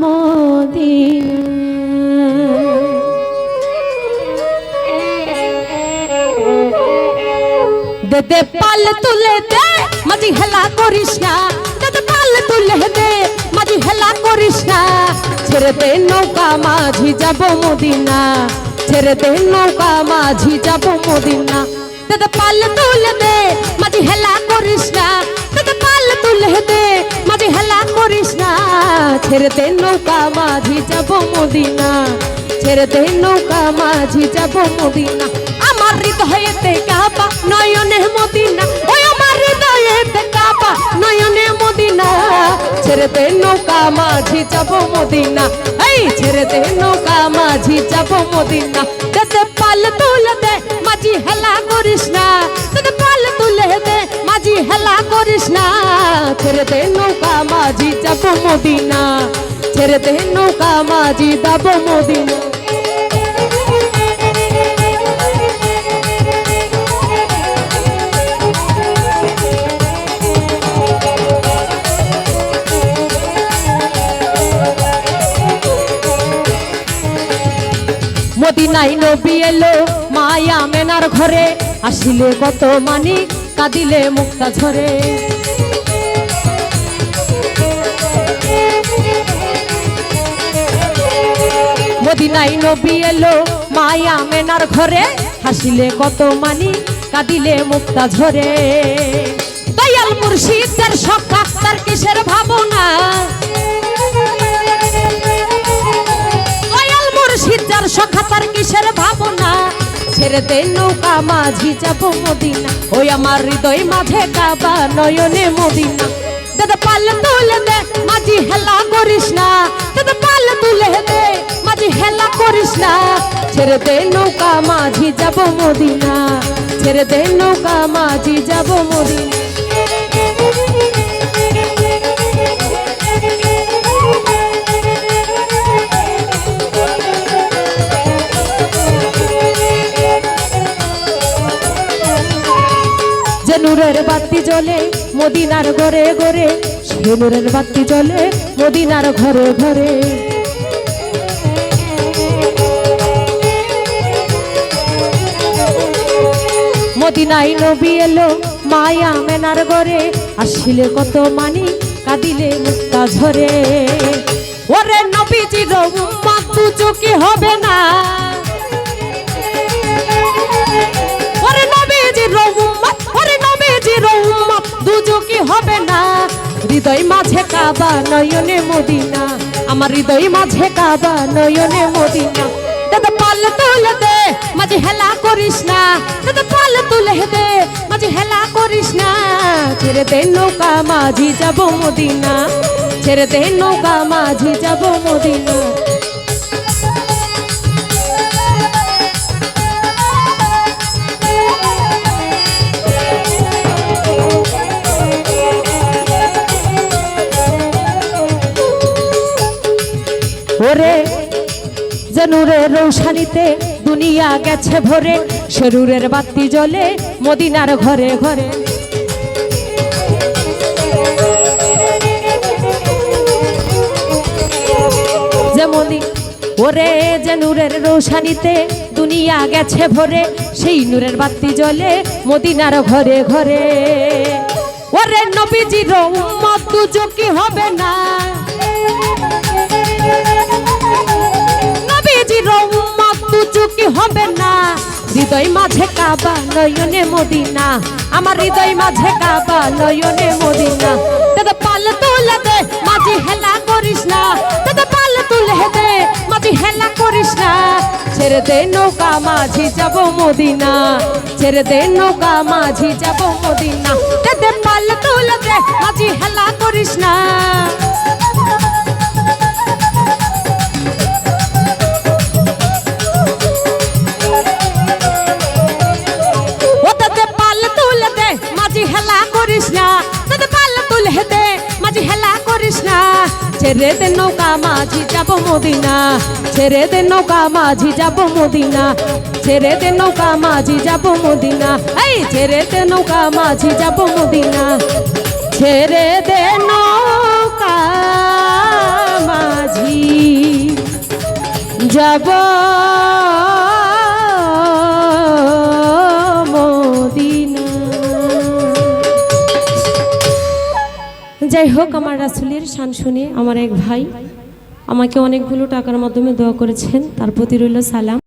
Medina. দে দে পাল তুলে দে মাঝি হেলা করিস না, দে দে পাল তুলে দে মাঝি হেলা করিস না। ছেড়ে দে নৌকা মাঝি যাব মদিনা, ছেড়ে দে নৌকা মাঝি যাব মদিনা। দে দে পাল তুলে দে মাঝি হেলা করিস না, দে দে পাল তুলে দে মাঝি হেলা করিস না। ছেড়ে দে নৌকা মাঝি যাব মদিনা, ছেড়ে দে নৌকা মাঝি যাব মদিনা। আমার হৃদয়েতে কাবা নয়নে মদিনা, ওই আমার হৃদয়েতে কাবা নয়নে মদিনা। ছেড়ে দে নৌকা মাঝি যাব মদিনা, এই ছেড়ে দে নৌকা মাঝি যাব মদিনা। দে দে পাল তুলে দে মাঝি হেলা করিস না, দে দে পাল তুলে দে মাঝি হেলা করিস না। ছেড়ে দে নৌকা মাঝি যাব মদিনা, ছেড়ে দে নৌকা মাঝি যাব মদিনা। মদিনায় নবী এলো মায়া মেনার ঘরে, আসিলে কত মানি কাঁদিলে মুক্তা ঝরে। মদিনায় নবী এলো মায়া মেনার ঘরে, হাসিলে কত মানি কাঁদিলে মুক্তা ঝরে। দয়াল মুর্শিদের সখা তার কিসের ভাবনা, যার সখা তার কিসের ভাবনা। ছেড়ে দে নৌকা মাঝি যাব মদিনা, ওই আমার হৃদয় মাঝে কাবা নয়নে মদিনা। দে দে পাল তুলে দে মাঝি হেলা করিস না, দে দে পাল তুলে দে মাঝি হেলা করিস না। ছেড়ে দে নৌকা মাঝি যাব মদিনা, ছেড়ে দে নৌকা মাঝি যাব মদিনা। নূরের বাতি জ্বলে মদিনার ঘরে ঘরে, সে নূরের বাতি জ্বলে মদিনার ঘরে ঘরে। মদিনায় নবী এলো মায়া মেনার ঘরে, আসিলে কত মানি কাঁদিলে মুক্তা ঝরে। ওরে নবীজির উম্মত দুজো কি হবে না, ওরে নবীজির উম্মত, ওরে নবীজির উম্মত দুজো কি হবে না। হৃদয় মাঝে কাবা নয়নে মদিনা, আমার হৃদয় মাঝে কাবা নয়নে মদিনা। দাদা পাল তুলে দে মাঝে হেলা করিস না, দাদা পাল তুলে দে মাঝে হেলা করিস না। ছেড়ে দে নৌকা মাঝি যাব মদিনা, ছেড়ে দে নৌকা মাঝি যাব মদিনা। ওরে যে নূরের রৌশানিতে দুনিয়া গেছে ভরে, সে নূরের বাতি জ্বলে মদিনার ঘরে ঘরে। ওরে যে নূরের রৌশানিতে দুনিয়া গেছে ভরে, সেই নূরের বাতি জ্বলে মদিনার ঘরে ঘরে। ওরে নবীজির উম্মত দুজো কি হবে না, নবীজির উম্মত দুজো কি হবে না। হৃদয় মাঝে কাবা নয়নে মদিনা, আমার হৃদয় মাঝে কাবা নয়নে মদিনা। দাদা পাল তুলে দে মাঝি হেলা করিস না, দাদা পাল তুলে দে মাঝি হেলা করিস না। ছেড়ে দে নৌকা মাঝি যাব মদিনা, ছেড়ে দে নৌকা মাঝি যাব মদিনা। দাদা পাল তুলে দে মাঝি হেলা করিস না। ছেড়ে দে নৌকা মাঝি যাব মদিনা, ছেড়ে দে নৌকা মাঝি যাব মদিনা, ছেড়ে দে নৌকা মাঝি যাব মদিনা। এই ছেড়ে দে নৌকা মাঝি যাব মদিনা, ছেড়ে দে নৌকা মাঝি। মাঝি যাব মদিনা। যাই হোক, আমার রাসূলের শান শুনে আমার এক ভাই আমাকে অনেকগুলো টাকার মাধ্যমে দোয়া করেছেন, তার প্রতি রইল সালাম।